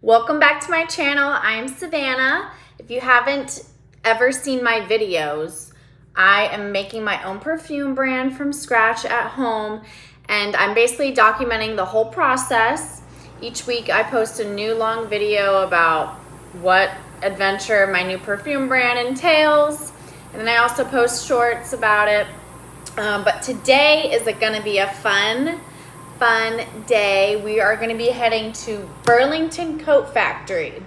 Welcome back to my channel. I'm Savannah. If you haven't ever seen my videos, I am making my own perfume brand from scratch at home, and I'm basically documenting the whole process. Each week I post a new long video about what adventure my new perfume brand entails, and then I also post shorts about it. But today is going to be a fun day. We are going to be heading to Burlington Coat Factory.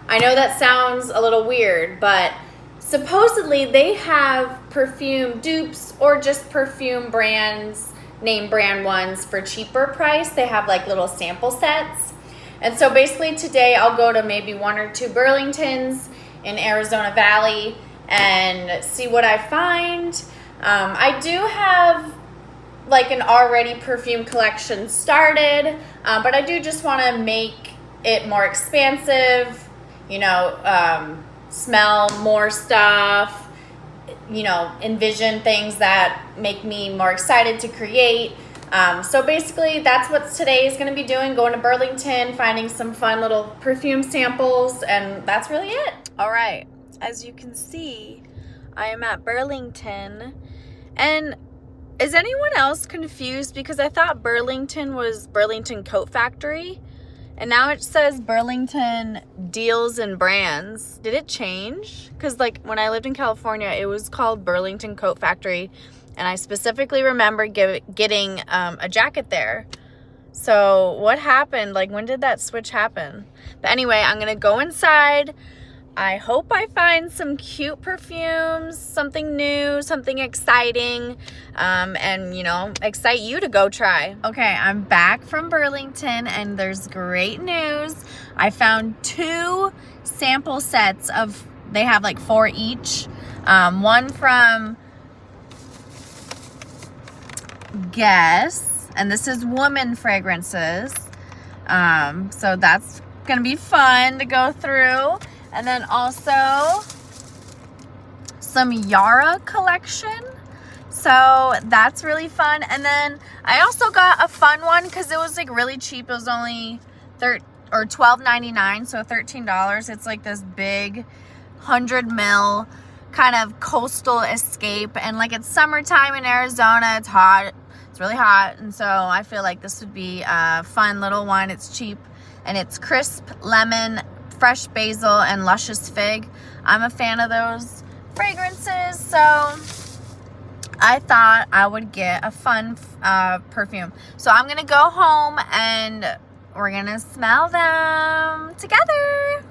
I know that sounds a little weird, but supposedly they have perfume dupes or just perfume brands, name brand ones for cheaper price. They have like little sample sets. And so basically today I'll go to maybe one or two Burlingtons in Arizona Valley and see what I find. I do have like an already perfume collection started, but I do just want to make it more expansive, smell more stuff, envision things that make me more excited to create. So basically that's what today is going to be doing, going to Burlington, finding some fun little perfume samples, and that's really it. All right, as you can see, I am at Burlington, and is anyone else confused? Because I thought Burlington was Burlington Coat Factory, and now it says Burlington Deals and Brands. Did it change? Because like when I lived in California, it was called Burlington Coat Factory, and I specifically remember getting a jacket there. So what happened? Like, when did that switch happen? But anyway, I'm gonna go inside. I hope I find some cute perfumes, something new, something exciting, and excite you to go try. Okay, I'm back from Burlington, and there's great news. I found two sample sets of, they have like 4 each. One from Guess, and this is woman fragrances. So that's gonna be fun to go through. And then also some Yara collection. So that's really fun. And then I also got a fun one because it was like really cheap. It was only $12.99, so $13. It's like this big 100 ml kind of coastal escape. And like it's summertime in Arizona. It's hot. It's really hot. And so I feel like this would be a fun little one. It's cheap and it's crisp lemon, fresh basil, and luscious fig. I'm a fan of those fragrances, so I thought I would get a fun perfume. So I'm gonna go home and we're gonna smell them together.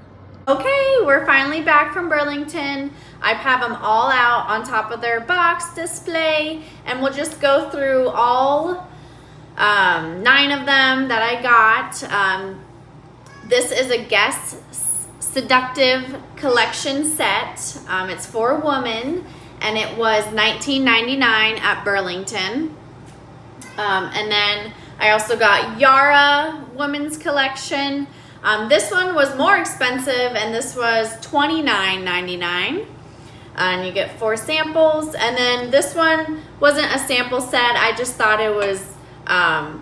Okay, we're finally back from Burlington. I have them all out on top of their box display, and we'll just go through all 9 of them that I got. This is a Guess Seductive collection set. It's for a woman, and it was $19.99 at Burlington. And then I also got Yara women's collection. This one was more expensive, and this was $29.99. And you get 4 samples. And then this one wasn't a sample set. I just thought it was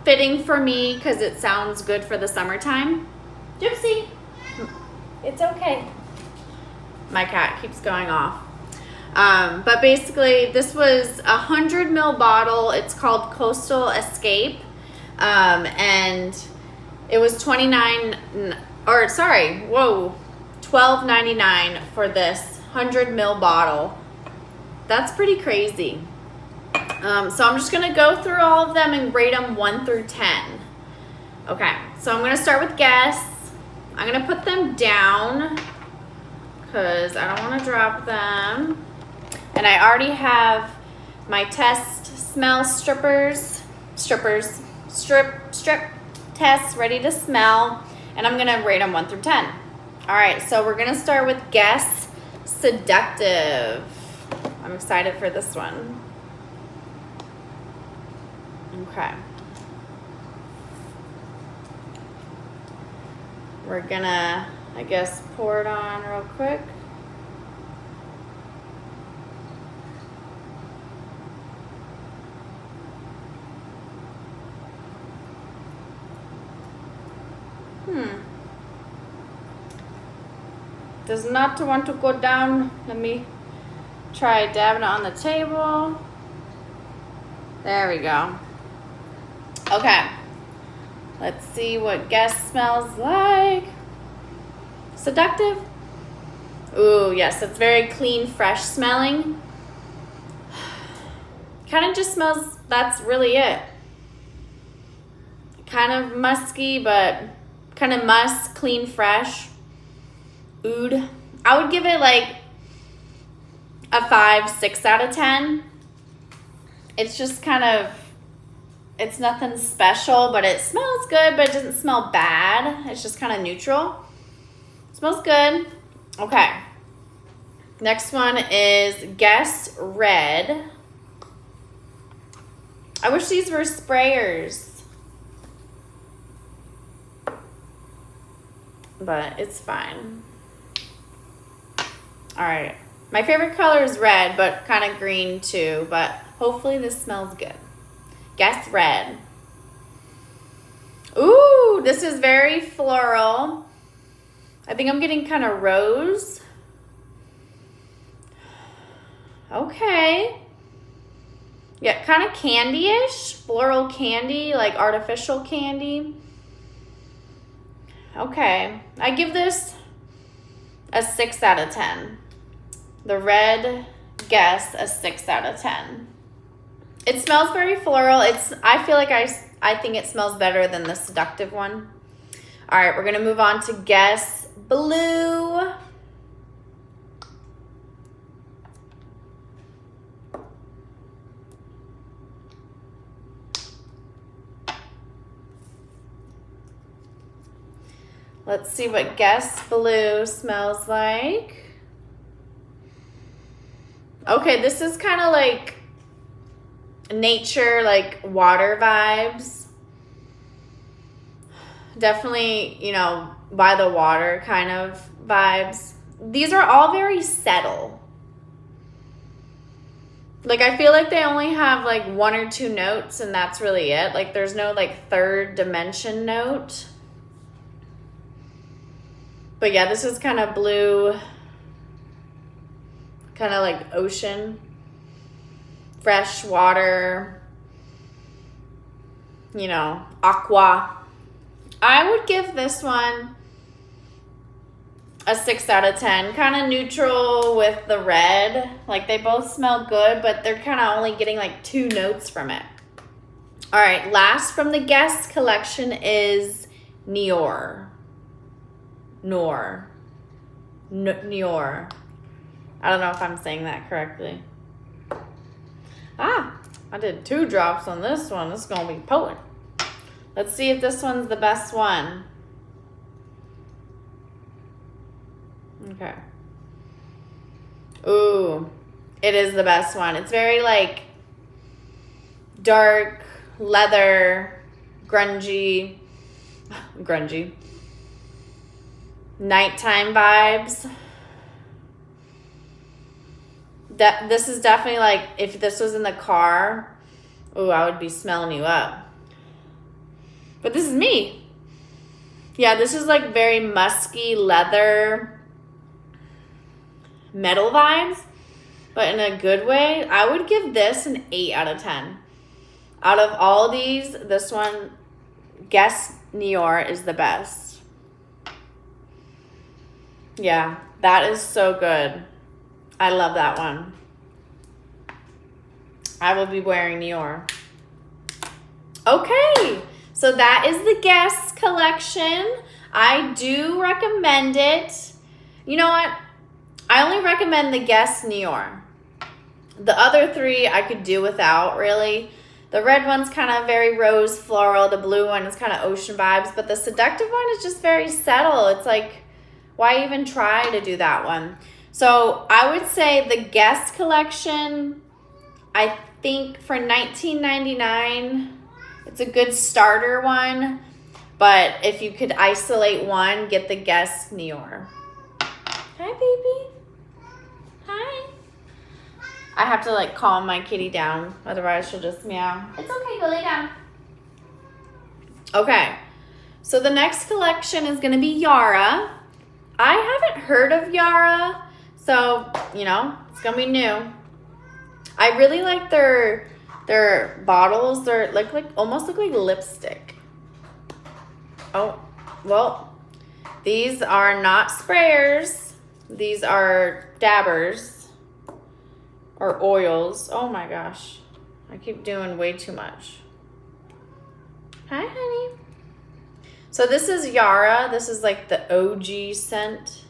fitting for me because it sounds good for the summertime. Gypsy, it's okay. My cat keeps going off. But basically, this was a 100 ml bottle. It's called Coastal Escape. And it was $12.99 for this 100 ml bottle. That's pretty crazy. So I'm just gonna go through all of them and rate them 1 through 10. Okay, so I'm gonna start with Guess. I'm gonna put them down because I don't want to drop them. And I already have my test smell strip tests ready to smell, and I'm gonna rate them 1 through 10. All right, so we're gonna start with Guess Seductive. I'm excited for this one. Okay. We're gonna, I guess, pour it on real quick. does not want to go down. Let me try dabbing it on the table. There we go. Okay. Let's see what Guess smells like. Seductive. Ooh, yes, it's very clean, fresh smelling. Kind of just smells, that's really it. Kind of musky, but kind of musk, clean, fresh. Oud. I would give it like a 5, 6 out of 10. It's just kind of, it's nothing special, but it smells good, but it doesn't smell bad. It's just kind of neutral. Smells good. Okay. Next one is Guess Red. I wish these were sprayers, but it's fine. All right. My favorite color is red, but kind of green too, but hopefully this smells good. Guess Red. Ooh, this is very floral. I think I'm getting kind of rose. Okay. Yeah, kind of candy-ish. Floral candy, like artificial candy. Okay. I give this a 6 out of 10. The red Guess a 6 out of 10. It smells very floral. I feel like I think it smells better than the Seductive one. All right, we're going to move on to Guess Blue. Let's see what Guess Blue smells like. Okay, this is kind of like nature, like water vibes. Definitely, you know, by the water kind of vibes. These are all very subtle. Like, I feel like they only have like 1 or 2 notes, and that's really it. Like, there's no like third dimension note. But yeah, this is kind of blue, kind of like ocean, fresh water, you know, aqua. I would give this one a 6 out of 10. Kind of neutral with the red. Like, they both smell good, but they're kind of only getting like 2 notes from it. All right, last from the Guess collection is Nior. Nior. I don't know if I'm saying that correctly. Ah, I did 2 drops on this one. This is going to be potent. Let's see if this one's the best one. Okay. Ooh, it is the best one. It's very like dark, leather, grungy. Nighttime vibes. This is definitely like, if this was in the car, ooh, I would be smelling you up. But this is me. Yeah, this is like very musky leather, metal vibes, but in a good way. I would give this an 8 out of 10. Out of all these, this one, Guess Nior, is the best. Yeah, that is so good. I love that one. I will be wearing Nior. Okay, so that is the Guess collection. I do recommend it. You know what? I only recommend the Guess Nior. The other 3 I could do without, really. The red one's kind of very rose floral. The blue one is kind of ocean vibes. But the Seductive one is just very subtle. It's like, why even try to do that one? So I would say the Guess collection, I think for $19.99, it's a good starter one. But if you could isolate one, get the Guess Nior. Hi, baby. Hi. I have to like calm my kitty down, otherwise she'll just meow. It's okay, go lay down. Okay, so the next collection is gonna be Yara. I haven't heard of Yara, so, you know, it's going to be new. I really like their bottles. They're like almost look like lipstick. Oh, well, these are not sprayers. These are dabbers or oils. Oh my gosh. I keep doing way too much. Hi, honey. So this is Yara. This is like the OG scent.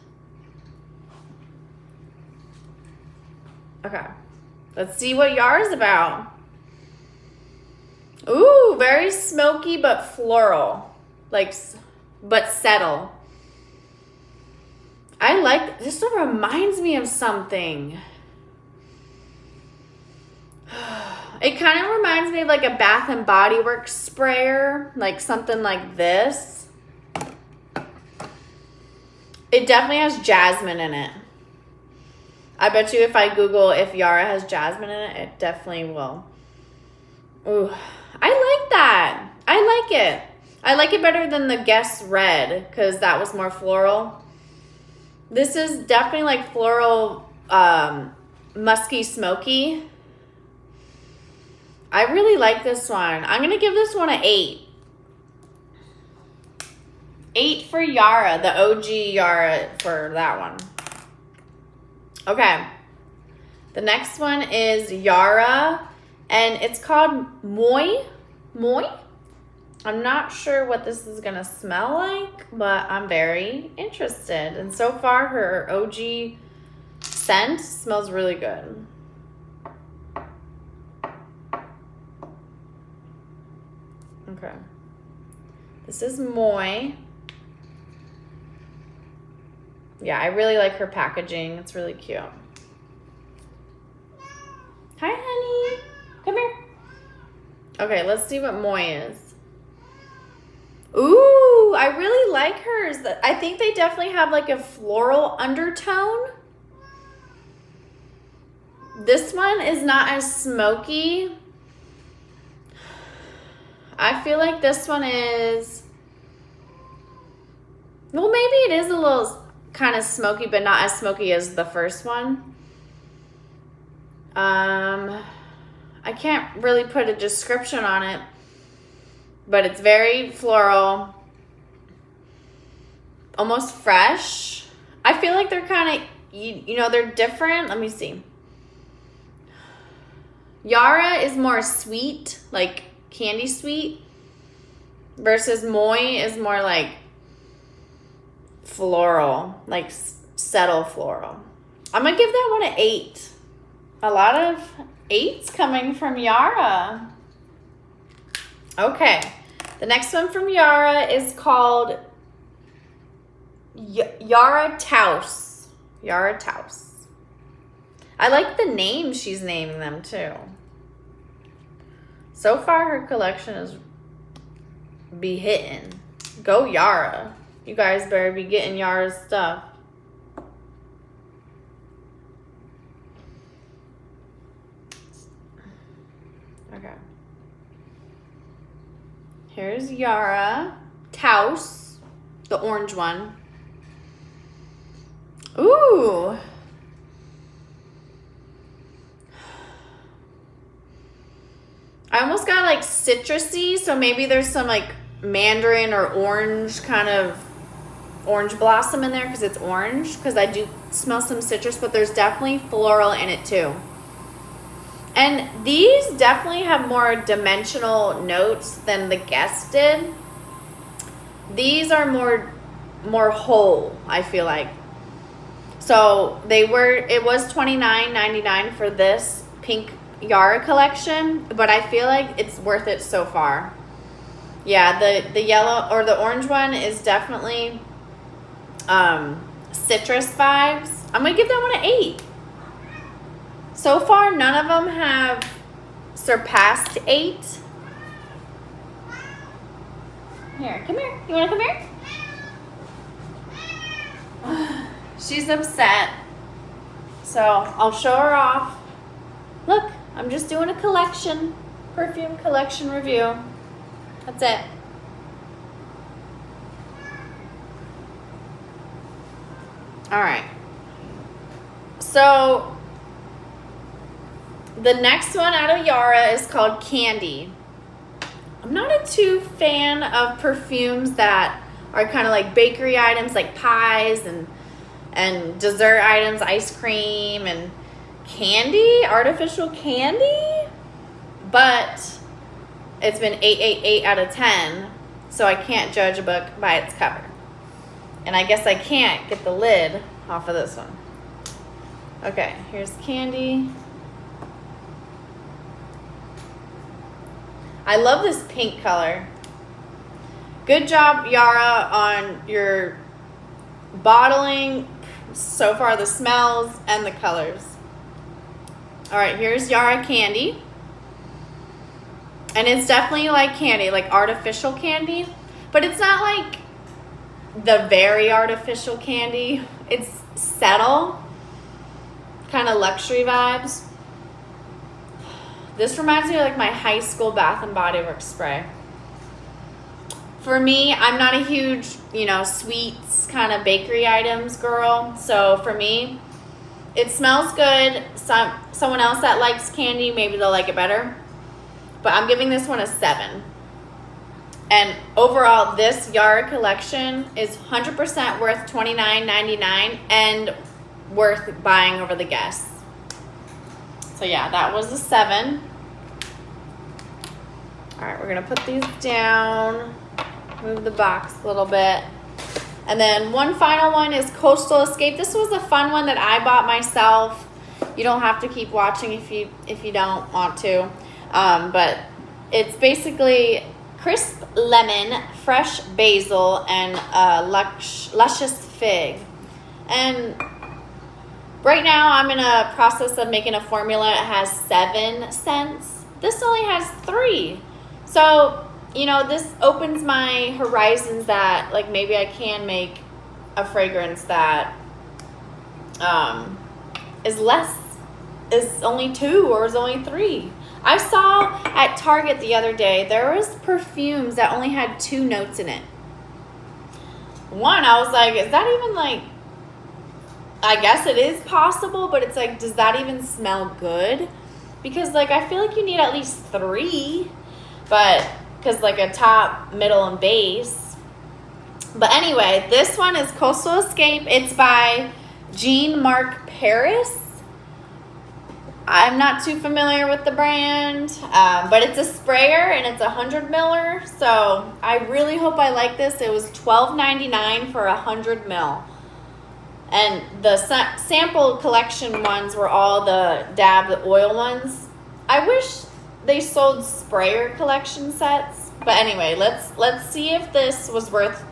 Okay. Let's see what Yara's about. Ooh, very smoky but floral. Like, but subtle. I like, this one reminds me of something. It kind of reminds me of like a Bath and Body Works sprayer, like something like this. It definitely has jasmine in it. I bet you if I Google if Yara has jasmine in it, it definitely will. Ooh, I like that. I like it. I like it better than the Guess Red because that was more floral. This is definitely like floral, musky, smoky. I really like this one. I'm going to give this one an 8. 8 for Yara, the OG Yara for that one. Okay. The next one is Yara, and it's called Moi. Moi? I'm not sure what this is going to smell like, but I'm very interested. And so far, her OG scent smells really good. Okay. This is Moi. Yeah, I really like her packaging. It's really cute. Hi, honey. Come here. Okay, let's see what Moi is. Ooh, I really like hers. I think they definitely have like a floral undertone. This one is not as smoky. I feel like this one is, well, maybe it is a little kind of smoky, but not as smoky as the first one. I can't really put a description on it, but it's very floral, almost fresh. I feel like they're kind of, you know, they're different. Let me see. Yara is more sweet, like candy sweet, versus Moi is more like floral, like subtle floral. I'm gonna give that one an 8. A lot of 8s coming from Yara. Okay, the next one from Yara is called Yara Taus. Yara Taus. I like the name she's naming them too. So far, her collection is be hitting. Go Yara. You guys better be getting Yara's stuff. Okay. Here's Yara Taus, the orange one. Ooh. I almost got like citrusy, so maybe there's some like mandarin or orange kind of orange blossom in there because it's orange, because I do smell some citrus, but there's definitely floral in it too. And these definitely have more dimensional notes than the Guess did. These are more whole, I feel like. So it was $29.99 for this pink Yara collection, but I feel like it's worth it so far. Yeah, the yellow or the orange one is definitely citrus vibes. I'm gonna give that one an 8. So far, none of them have surpassed 8. Here, come here. You wanna come here? She's upset. So I'll show her off. Look, I'm just doing a collection, perfume collection review. That's it. All right. So the next one out of Yara is called Candy. I'm not a too fan of perfumes that are kind of like bakery items, like pies and dessert items, ice cream and candy, artificial candy. But it's been 8 out of 10, so I can't judge a book by its cover. And I guess I can't get the lid off of this one. Okay, here's Candy. I love this pink color. Good job, Yara, on your bottling. So far, the smells and the colors. All right, here's Yara Candy. And it's definitely like candy, like artificial candy. But it's not like the very artificial candy. It's subtle, kind of luxury vibes. This reminds me of like my high school Bath and Body Works spray. For me, I'm not a huge, sweets kind of bakery items girl. So for me, it smells good. Someone else that likes candy, maybe they'll like it better. But I'm giving this one a 7. And overall, this Yara collection is 100% worth $29.99 and worth buying over the Guess. So yeah, that was a 7. All right, we're gonna put these down, move the box a little bit. And then one final one is Coastal Escape. This was a fun one that I bought myself. You don't have to keep watching if you don't want to. But it's basically crisp lemon, fresh basil, and luscious fig. And right now I'm in a process of making a formula. It has 7 scents. This only has 3. So, this opens my horizons that like maybe I can make a fragrance that is only 2 or is only 3. I saw at Target the other day, there was perfumes that only had 2 notes in it. One, I was like, is that even like, I guess it is possible, but it's like, does that even smell good? Because like, I feel like you need at least 3, but because like a top, middle, and base. But anyway, this one is Coastal Escape. It's by Jean Marc Paris. I'm not too familiar with the brand, but it's a sprayer and it's 100 ml. So I really hope I like this. It was $12.99 for 100 ml. And the sample collection ones were all the the oil ones. I wish they sold sprayer collection sets. But anyway, let's see if this was worth.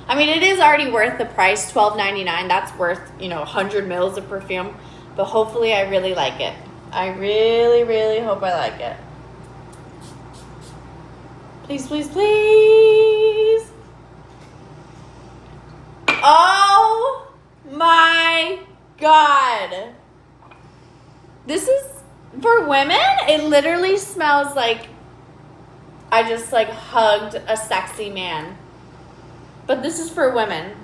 I mean, it is already worth the price, $12.99. That's worth 100 mils of perfume. But hopefully I really like it. I really, really hope I like it. Please, please, please. Oh my God. This is for women. It literally smells like I just like hugged a sexy man. But this is for women.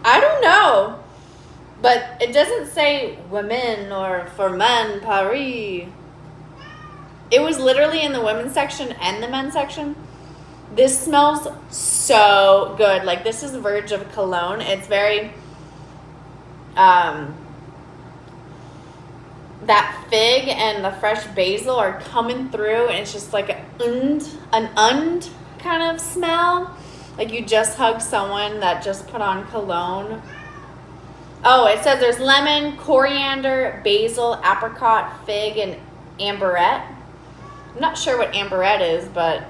I don't know, but it doesn't say women or for men, Paris. It was literally in the women's section and the men's section. This smells so good. Like, this is verge of cologne. It's very, that fig and the fresh basil are coming through, and it's just like an kind of smell. Like you just hugged someone that just put on cologne. Oh, it says there's lemon, coriander, basil, apricot, fig, and amberette. I'm not sure what amberette is, but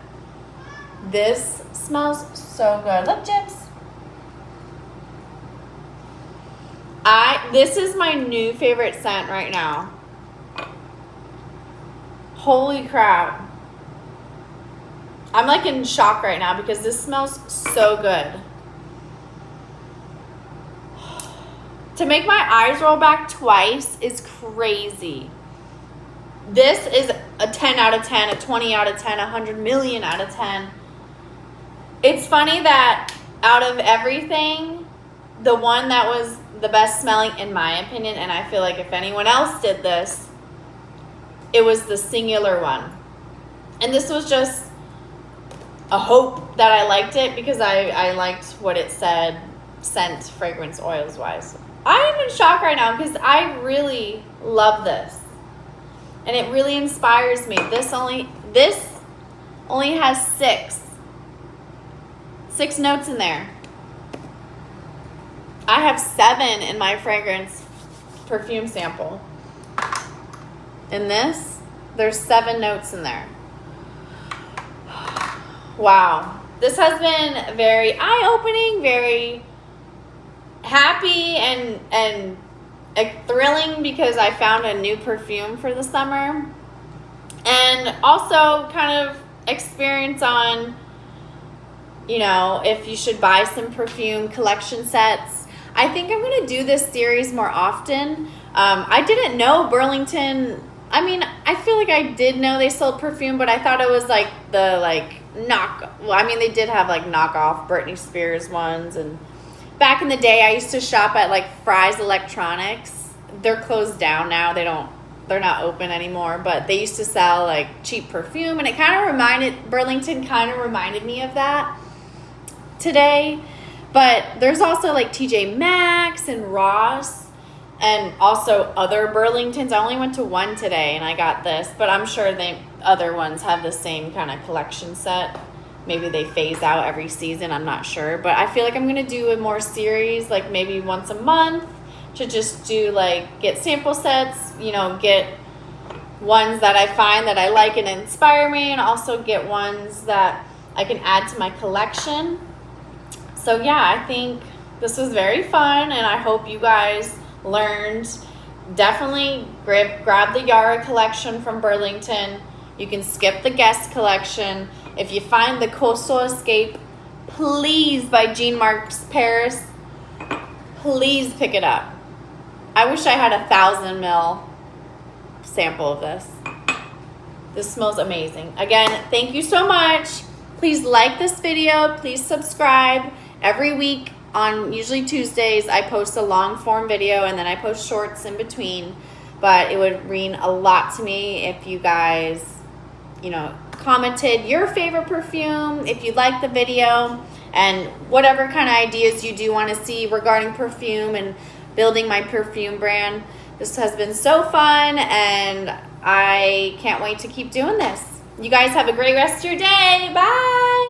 this smells so good. Look, Jips. This is my new favorite scent right now. Holy crap. I'm like in shock right now because this smells so good. To make my eyes roll back twice is crazy. This is a 10 out of 10, a 20 out of 10, a 100 million out of 10. It's funny that out of everything, the one that was the best smelling, in my opinion, and I feel like if anyone else did this, it was the singular one. And this was just a hope that I liked it because I liked what it said, scent, fragrance, oils wise. I am in shock right now because I really love this. And it really inspires me. This only has six notes in there. I have 7 in my fragrance perfume sample. In this, there's 7 notes in there. Wow. This has been very eye-opening, very happy and thrilling because I found a new perfume for the summer. And also kind of experience on, you know, if you should buy some perfume collection sets. I think I'm going to do this series more often. I didn't know Burlington. I mean, I feel like I did know they sold perfume, but I thought it was like the they did have like knockoff Britney Spears ones. And back in the day, I used to shop at like Fry's Electronics. They're closed down now. They're not open anymore, but they used to sell like cheap perfume, and Burlington kind of reminded me of that today. But there's also like TJ Maxx and Ross and also other Burlingtons. I only went to one today and I got this, but I'm sure other ones have the same kind of collection set. Maybe they phase out every season, I'm not sure. But I feel like I'm going to do a more series, like maybe once a month, to just do like get sample sets, you know, get ones that I find that I like and inspire me, and also get ones that I can add to my collection. So yeah, I think this was very fun, and I hope you guys learned. Definitely grab the Yara collection from Burlington. You can skip the Guest collection. If you find the Coastal Escape, please, by Jean Marc Paris, please pick it up. I wish I had 1,000 ml sample of this. This smells amazing. Again, thank you so much. Please like this video. Please subscribe. Every week on usually Tuesdays, I post a long form video and then I post shorts in between. But it would mean a lot to me if you guys, you know, commented your favorite perfume, if you liked the video, and whatever kind of ideas you do want to see regarding perfume and building my perfume brand. This has been so fun, and I can't wait to keep doing this. You guys have a great rest of your day. Bye.